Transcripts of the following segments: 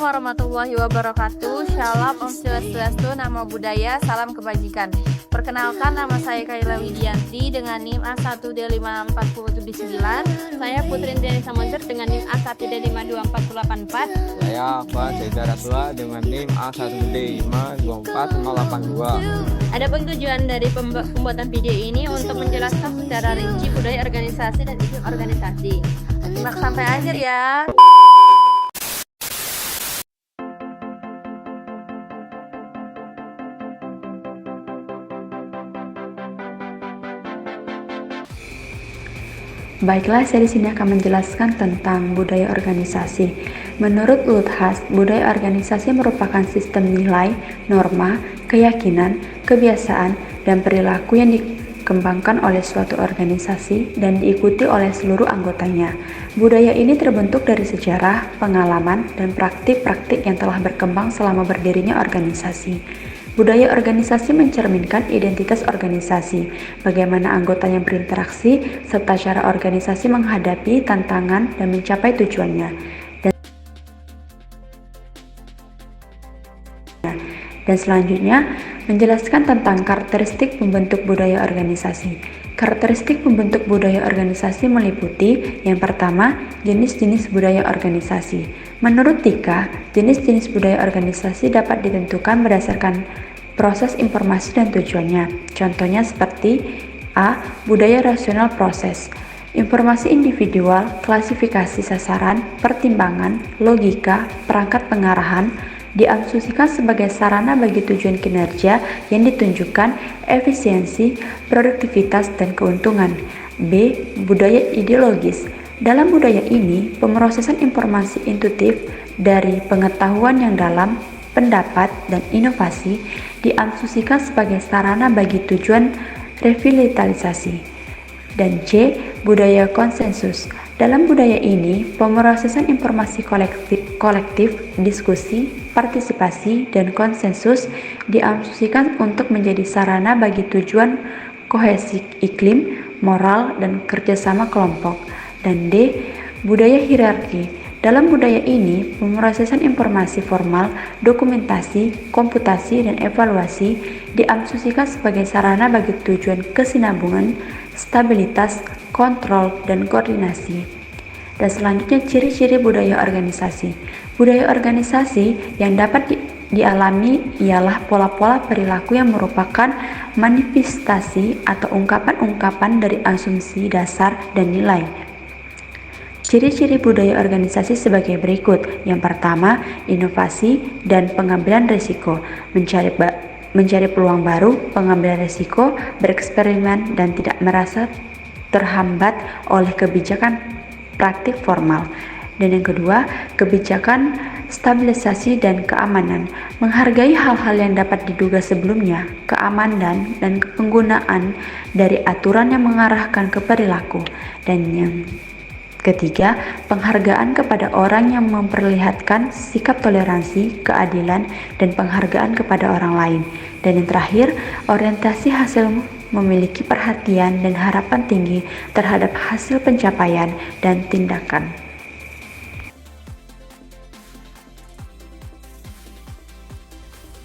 warahmatullahi wabarakatuh. Shalom, Om Swastiastu, Namo Buddhaya, salam kebajikan. Perkenalkan, nama saya Kaila Widianti dengan NIM A1D5479. Saya Putri Indiani Samosir dengan NIM A1D52484. Saya Afwan Zaida Rasulullah dengan NIM A1D524082. Adapun tujuan dari pembuatan video ini untuk menjelaskan secara rinci budaya organisasi dan iklim organisasi. Simak sampai akhir ya. Baiklah, saya di sini akan menjelaskan tentang budaya organisasi. Menurut Luthas, budaya organisasi merupakan sistem nilai, norma, keyakinan, kebiasaan, dan perilaku yang dikembangkan oleh suatu organisasi dan diikuti oleh seluruh anggotanya. Budaya ini terbentuk dari sejarah, pengalaman, dan praktik-praktik yang telah berkembang selama berdirinya organisasi. Budaya organisasi mencerminkan identitas organisasi, bagaimana anggotanya berinteraksi, serta cara organisasi menghadapi tantangan dan mencapai tujuannya. Dan selanjutnya, menjelaskan tentang karakteristik pembentuk budaya organisasi. Karakteristik pembentuk budaya organisasi meliputi yang pertama, jenis-jenis budaya organisasi. Menurut Tika, jenis-jenis budaya organisasi dapat ditentukan berdasarkan proses informasi dan tujuannya. Contohnya seperti A. Budaya rasional proses. Informasi individual, klasifikasi sasaran, pertimbangan, logika, perangkat pengarahan, diasumsikan sebagai sarana bagi tujuan kinerja yang ditunjukkan efisiensi, produktivitas, dan keuntungan. B. Budaya ideologis. Dalam budaya ini, pemrosesan informasi intuitif dari pengetahuan yang dalam, pendapat, dan inovasi diasumsikan sebagai sarana bagi tujuan revitalisasi. Dan C. Budaya konsensus. Dalam budaya ini, pemrosesan informasi kolektif, diskusi, partisipasi, dan konsensus diasumsikan untuk menjadi sarana bagi tujuan kohesi iklim, moral, dan kerjasama kelompok. Dan D. Budaya hierarki. Dalam budaya ini, pemrosesan informasi formal, dokumentasi, komputasi, dan evaluasi diasumsikan sebagai sarana bagi tujuan kesinambungan, stabilitas, kontrol, dan koordinasi. Dan selanjutnya, ciri-ciri budaya organisasi. Budaya organisasi yang dapat dialami ialah pola-pola perilaku yang merupakan manifestasi atau ungkapan-ungkapan dari asumsi dasar dan nilai. Ciri-ciri budaya organisasi sebagai berikut. Yang pertama, inovasi dan pengambilan risiko, mencari peluang baru, pengambilan risiko, bereksperimen, dan tidak merasa terhambat oleh kebijakan praktik formal. Dan yang kedua, kebijakan stabilisasi dan keamanan, menghargai hal-hal yang dapat diduga sebelumnya, keamanan dan penggunaan dari aturan yang mengarahkan ke perilaku. Dan yang ketiga, penghargaan kepada orang yang memperlihatkan sikap toleransi, keadilan, dan penghargaan kepada orang lain. Dan yang terakhir, orientasi hasil memiliki perhatian dan harapan tinggi terhadap hasil pencapaian dan tindakan.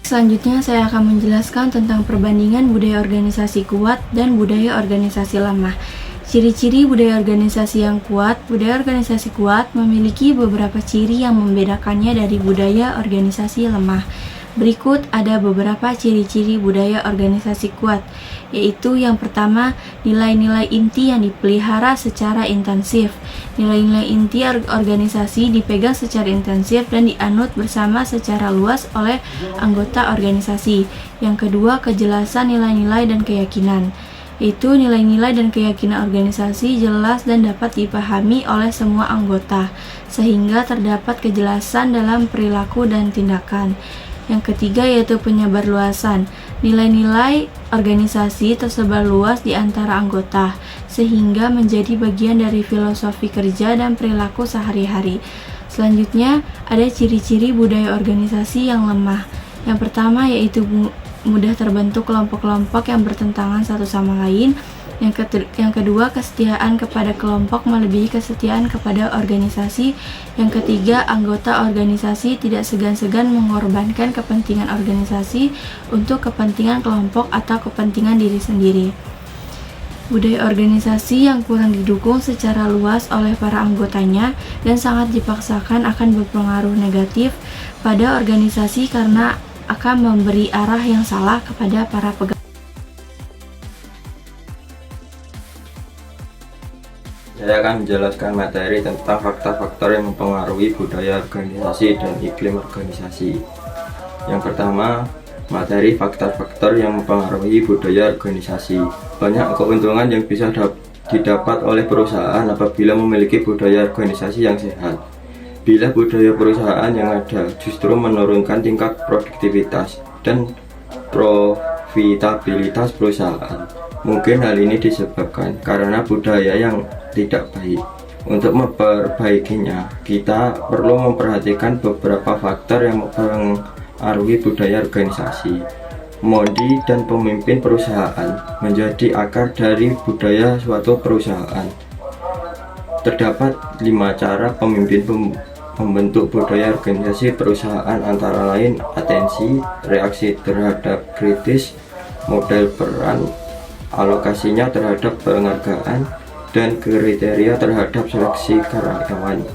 Selanjutnya saya akan menjelaskan tentang perbandingan budaya organisasi kuat dan budaya organisasi lemah. Ciri-ciri budaya organisasi yang kuat. Budaya organisasi kuat memiliki beberapa ciri yang membedakannya dari budaya organisasi lemah. Berikut ada beberapa ciri-ciri budaya organisasi kuat, yaitu yang pertama, nilai-nilai inti yang dipelihara secara intensif. Nilai-nilai inti organisasi dipegang secara intensif dan dianut bersama secara luas oleh anggota organisasi. Yang kedua, kejelasan nilai-nilai dan keyakinan. Itu nilai-nilai dan keyakinan organisasi jelas dan dapat dipahami oleh semua anggota, sehingga terdapat kejelasan dalam perilaku dan tindakan. Yang ketiga yaitu penyebarluasan. Nilai-nilai organisasi tersebar luas di antara anggota, sehingga menjadi bagian dari filosofi kerja dan perilaku sehari-hari. Selanjutnya, ada ciri-ciri budaya organisasi yang lemah. Yang pertama yaitu mudah terbentuk kelompok-kelompok yang bertentangan satu sama lain. Yang kedua, kesetiaan kepada kelompok melebihi kesetiaan kepada organisasi. Yang ketiga, anggota organisasi tidak segan-segan mengorbankan kepentingan organisasi untuk kepentingan kelompok atau kepentingan diri sendiri. Budaya organisasi yang kurang didukung secara luas oleh para anggotanya dan sangat dipaksakan akan berpengaruh negatif pada organisasi karena akan memberi arah yang salah kepada para pegawai. Saya akan menjelaskan materi tentang faktor-faktor yang mempengaruhi budaya organisasi dan iklim organisasi. Yang pertama, materi faktor-faktor yang mempengaruhi budaya organisasi. Banyak keuntungan yang bisa didapat oleh perusahaan apabila memiliki budaya organisasi yang sehat. Bila budaya perusahaan yang ada justru menurunkan tingkat produktivitas dan profitabilitas perusahaan. Mungkin hal ini disebabkan karena budaya yang tidak baik. Untuk memperbaikinya, kita perlu memperhatikan beberapa faktor yang mempengaruhi budaya organisasi. Mondi dan pemimpin perusahaan menjadi akar dari budaya suatu perusahaan. Terdapat 5 cara pemimpin membentuk budaya organisasi perusahaan, antara lain atensi, reaksi terhadap kritis, model peran, alokasinya terhadap penghargaan, dan kriteria terhadap seleksi karyawan.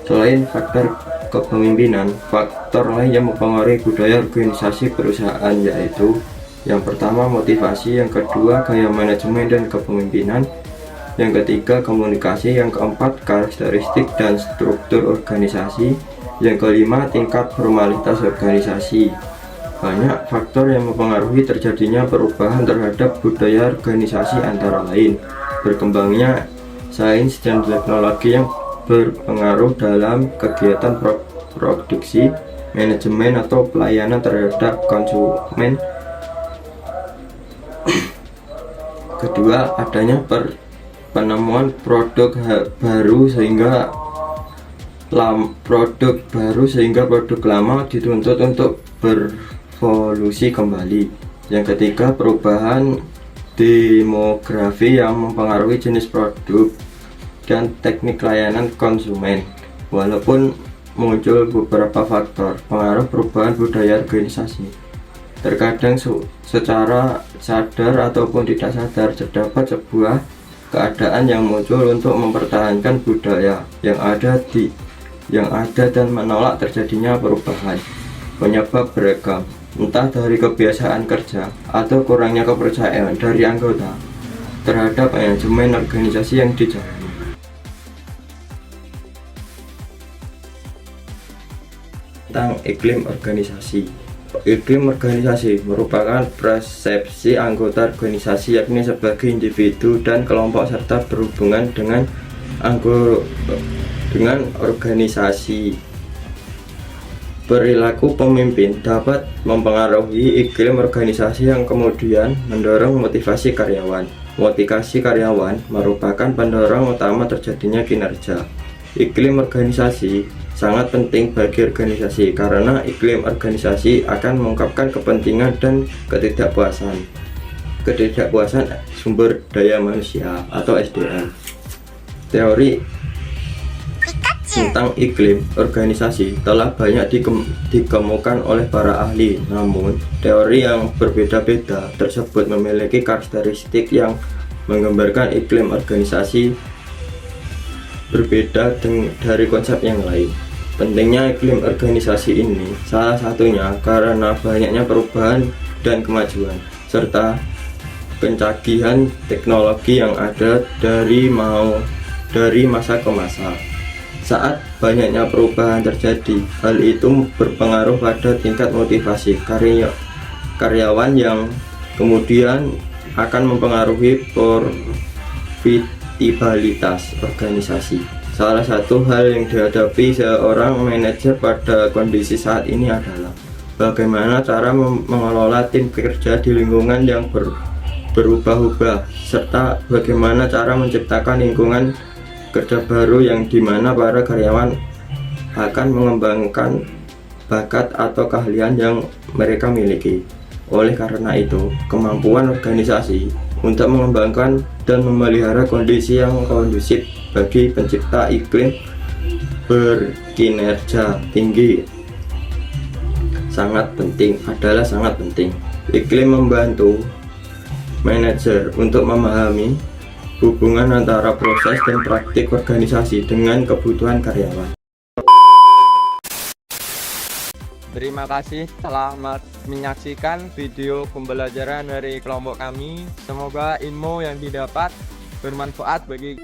Selain faktor kepemimpinan, faktor lain yang mempengaruhi budaya organisasi perusahaan yaitu yang pertama motivasi, yang kedua gaya manajemen dan kepemimpinan, yang ketiga komunikasi, yang keempat karakteristik dan struktur organisasi, yang kelima tingkat formalitas organisasi. Banyak faktor yang mempengaruhi terjadinya perubahan terhadap budaya organisasi, antara lain berkembangnya sains dan teknologi yang berpengaruh dalam kegiatan produksi, manajemen atau pelayanan terhadap konsumen. Kedua, adanya penemuan produk baru sehingga produk lama dituntut untuk berevolusi kembali. Yang ketiga, perubahan demografi yang mempengaruhi jenis produk dan teknik layanan konsumen. Walaupun muncul beberapa faktor pengaruh perubahan budaya organisasi, terkadang secara sadar ataupun tidak sadar terdapat sebuah keadaan yang muncul untuk mempertahankan budaya yang ada dan menolak terjadinya perubahan. Penyebab beragam, entah dari kebiasaan kerja atau kurangnya kepercayaan dari anggota terhadap manajemen organisasi yang dijalani. Tentang iklim organisasi. Iklim organisasi merupakan persepsi anggota organisasi, yakni sebagai individu dan kelompok, serta berhubungan dengan organisasi. Perilaku pemimpin dapat mempengaruhi iklim organisasi yang kemudian mendorong motivasi karyawan. Motivasi karyawan merupakan pendorong utama terjadinya kinerja. Iklim organisasi sangat penting bagi organisasi karena iklim organisasi akan mengungkapkan kepentingan dan ketidakpuasan sumber daya manusia atau SDM. Teori tentang iklim organisasi telah banyak dikemukakan oleh para ahli, namun teori yang berbeda-beda tersebut memiliki karakteristik yang menggambarkan iklim organisasi berbeda dari konsep yang lain. Pentingnya iklim organisasi ini salah satunya karena banyaknya perubahan dan kemajuan, serta pencanggihan teknologi yang ada dari masa ke masa. Saat banyaknya perubahan terjadi, hal itu berpengaruh pada tingkat motivasi karyawan yang kemudian akan mempengaruhi profitabilitas organisasi. Salah satu hal yang dihadapi seorang manajer pada kondisi saat ini adalah bagaimana cara mengelola tim kerja di lingkungan yang berubah-ubah, serta bagaimana cara menciptakan lingkungan kerja baru yang dimana para karyawan akan mengembangkan bakat atau keahlian yang mereka miliki. Oleh karena itu, kemampuan organisasi untuk mengembangkan dan memelihara kondisi yang kondusif bagi pencipta iklim berkinerja tinggi. Sangat penting, adalah sangat penting. Iklim membantu manajer untuk memahami hubungan antara proses dan praktik organisasi dengan kebutuhan karyawan. Terima kasih telah menyaksikan video pembelajaran dari kelompok kami. Semoga ilmu yang didapat bermanfaat bagi